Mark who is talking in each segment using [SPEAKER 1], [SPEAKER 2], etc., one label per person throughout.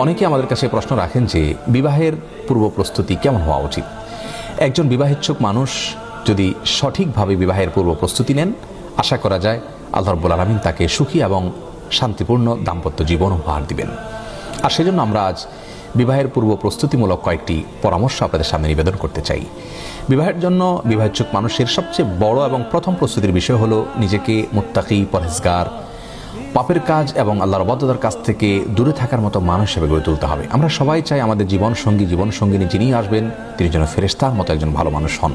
[SPEAKER 1] অনেকে আমাদের কাছে প্রশ্ন রাখেন যে বিবাহের পূর্ব প্রস্তুতি কেমন হওয়া উচিত। একজন বিবাহেচ্ছুক মানুষ যদি সঠিকভাবে বিবাহের পূর্ব প্রস্তুতি নেন, আশা করা যায় আল্লাহ রাব্বুল আলামিন তাকে সুখী এবং শান্তিপূর্ণ দাম্পত্য জীবন উপহার দিবেন। আর সেজন্য আমরা আজ বিবাহের পূর্ব প্রস্তুতিমূলক কয়েকটি পরামর্শ আপনাদের সামনে নিবেদন করতে চাই। বিবাহের জন্য বিবাহেচ্ছুক মানুষের সবচেয়ে বড় এবং প্রথম প্রস্তুতির বিষয় হলো নিজেকে মুত্তাকি, পরহেজগার, পাপের কাজ এবং আল্লাহর ইবাদতের কাছ থেকে দূরে থাকার মতো মানুষ হিসেবে গড়ে তুলতে হবে। আমরা সবাই চাই আমাদের জীবনসঙ্গিনী যিনি আসবেন তিনি যেন ফেরেশতার মতো একজন ভালো মানুষ হন।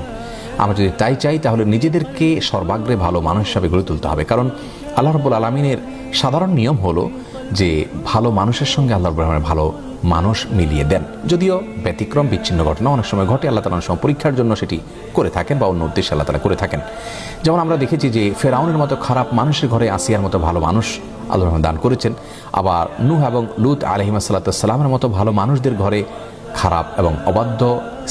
[SPEAKER 1] আমরা যদি তাই চাই তাহলে নিজেদেরকে সর্বাগ্রে ভালো মানুষ হিসাবে গড়ে তুলতে হবে। কারণ আল্লাহ রাব্বুল আলামিনের সাধারণ নিয়ম হলো যে ভালো মানুষের সঙ্গে আল্লাহ রাব্বুল আলামিন ভালো মানুষ মিলিয়ে দেন। যদিও ব্যতিক্রম বিচ্ছিন্ন ঘটনা অনেক সময় ঘটে, আল্লাহ তাআলা অনেক সময় পরীক্ষার জন্য সেটি করে থাকেন বা অন্য উদ্দেশ্যে আল্লাহ তাআলা করে থাকেন। যেমন আমরা দেখেছি যে ফেরাউনের মতো খারাপ মানুষের ঘরে আসিয়ার মতো ভালো মানুষ আল্লাহ দান করেছেন। আবার নূহ এবং লূত আলাইহিস সালামের মতো ভালো মানুষদের ঘরে খারাপ এবং অবাধ্য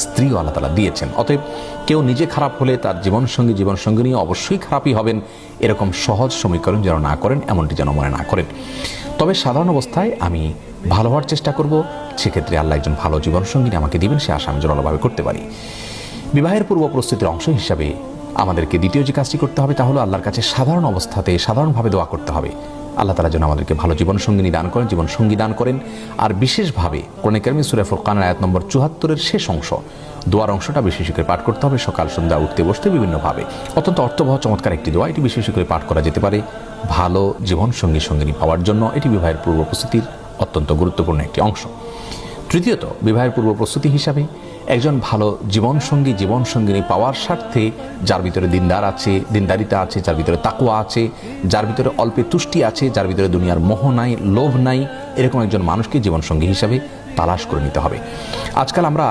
[SPEAKER 1] স্ত্রীও আল্লাহ তাআলা দিয়েছেন। অতএব কেউ নিজে খারাপ হলে তার জীবনসঙ্গিনী অবশ্যই খারাপই হবেন, এরকম সহজ সমীকরণ যেন না করেন, এমনটি যেন মনে না করেন। তবে সাধারণ অবস্থায় আমি ভালো হওয়ার চেষ্টা করব, সেক্ষেত্রে আল্লাহ একজন ভালো জীবনসঙ্গিনী আমাকে দিবেন, সে আশা আমি জোরালোভাবে করতে পারি। বিবাহের পূর্ব প্রস্তুতির অংশ হিসাবে আমাদেরকে দ্বিতীয় যে কাজটি করতে হবে তা হলো আল্লাহর কাছে সাধারণ অবস্থাতে সাধারণভাবে দোয়া করতে হবে। আল্লাহ তাআলা যেন আমাদেরকে ভালো জীবনসঙ্গিনী দান করেন, জীবনসঙ্গী দান করেন। আর বিশেষভাবে কোরআনে কারিমে সূরা ফুরকানের আয়াত নম্বর ৭৪-এর শেষ অংশ, দোয়ার অংশটা বেশি করে পাঠ করতে হবে। সকাল সন্ধ্যা উঠতে বসতে বিভিন্নভাবে অত্যন্ত অর্থবহ চমৎকার একটি দোয়া, এটি বেশি করে পাঠ করা যেতে পারে ভালো জীবনসঙ্গিনী পাওয়ার জন্য। এটি বিবাহের পূর্ব প্রস্তুতির অত্যন্ত গুরুত্বপূর্ণ একটি অংশ। তৃতীয়ত, বিবাহের পূর্ব প্রস্তুতি হিসাবে একজন ভালো জীবনসঙ্গিনী পাওয়ার স্বার্থে যার ভিতরে দিনদারিতা আছে, যার ভিতরে তাকওয়া আছে, যার ভিতরে অল্পে তুষ্টি আছে, যার ভিতরে দুনিয়ার মোহ নাই, লোভ নাই, এরকম একজন মানুষকে জীবনসঙ্গী হিসাবে তালাশ করে নিতে হবে। আজকাল আমরা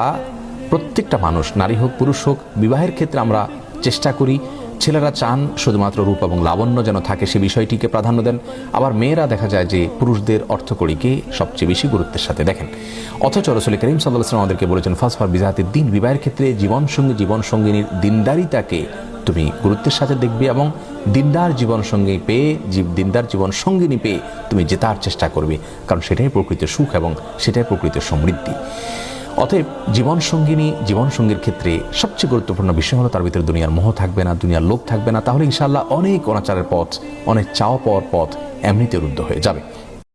[SPEAKER 1] প্রত্যেকটা মানুষ, নারী হোক পুরুষ হোক, বিবাহের ক্ষেত্রে আমরা চেষ্টা করি, ছেলেরা চান শুধুমাত্র রূপ এবং লাবণ্য যেন থাকে সে বিষয়টিকে প্রাধান্য দেন। আবার মেয়েরা দেখা যায় যে পুরুষদের অর্থকড়িকে সবচেয়ে বেশি গুরুত্বের সাথে দেখেন। অথচ রাসূল করিম সাল্লাল্লাহু আলাইহি ওয়াসাল্লাম আমাদেরকে বলেছেন ফাসফার বিজাতিদ দ্বীন, বিবাহের ক্ষেত্রে জীবনসঙ্গিনীর দিনদারিতাকে তুমি গুরুত্বের সাথে দেখবে এবং দিনদার জীবনসঙ্গিনী পেয়ে তুমি জেতার চেষ্টা করবে, কারণ সেটাই প্রকৃত সুখ এবং সেটাই প্রকৃত সমৃদ্ধি। অতএব জীবনসঙ্গীর ক্ষেত্রে সবচেয়ে গুরুত্বপূর্ণ বিষয় হলো তার ভিতরে দুনিয়ার মোহ থাকবে না, দুনিয়ার লোভ থাকবে না। তাহলে ইনশাআল্লাহ অনেক অনাচারের পথ, অনেক চাওয়া পাওয়ার পথ এমনিতে রুদ্ধ হয়ে যাবে।